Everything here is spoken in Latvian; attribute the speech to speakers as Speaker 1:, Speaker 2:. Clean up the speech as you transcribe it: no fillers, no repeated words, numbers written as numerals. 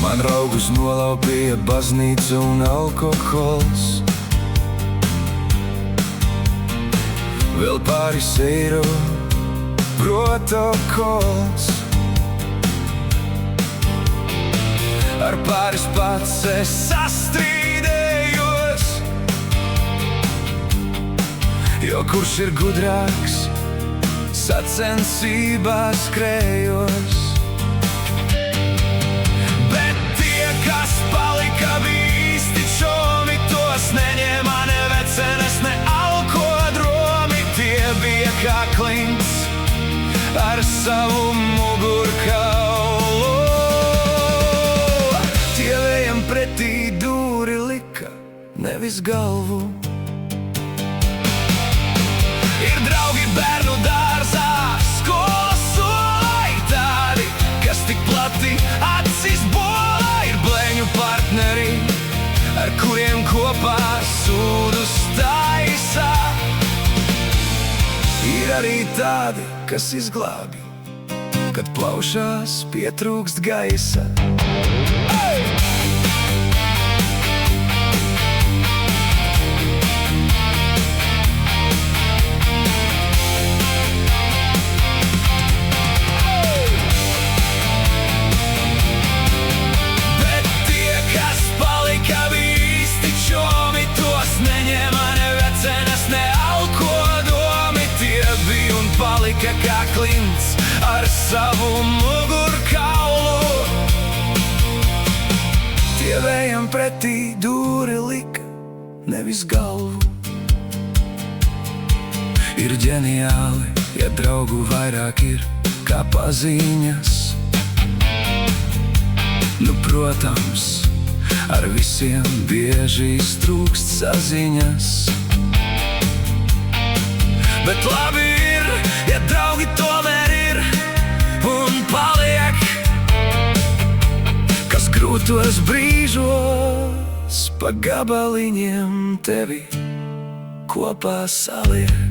Speaker 1: Man raugus nolaupīja baznīca un alkohols. Vēl pāris eiro protokols. Ar pāris pats es sastrīdējos, jo kurš ir gudrāks, sacensībās skrējos. Bet tie, kas palika, bija īsti čomi, tos neņēma ne vecenes, ne alkodromi. Tie bija kā klints ar savu mugurkaulu. Tie vējam pretī dūri lika, nevis galvu. Ir draugi bērnu dārzā, skolas solai tādi, kas tik plati acis bolā. Ir blēņu partneri, ar kuriem kopā sūdus taisā. Ir arī tādi, kas izglābi, kad plaušās pietrūkst gaisa. Bet tie, kas palika, bija īsti čomi, tos neņēma ne vecenes, ne alkodomi. Tie bija un palika kā klints ar savu mugurkaulu. Tie vējam pretī dūri lika, nevis galvu. Ir ģeniāli, ja draugu vairāk ir kā paziņas. Nu, protams, ar visiem bieži iztrūkst saziņas. Bet labi ir, ja draugi tomēr ir un paliek, kas grūtos brīžos pa gabaliņiem tevi kopā saliek.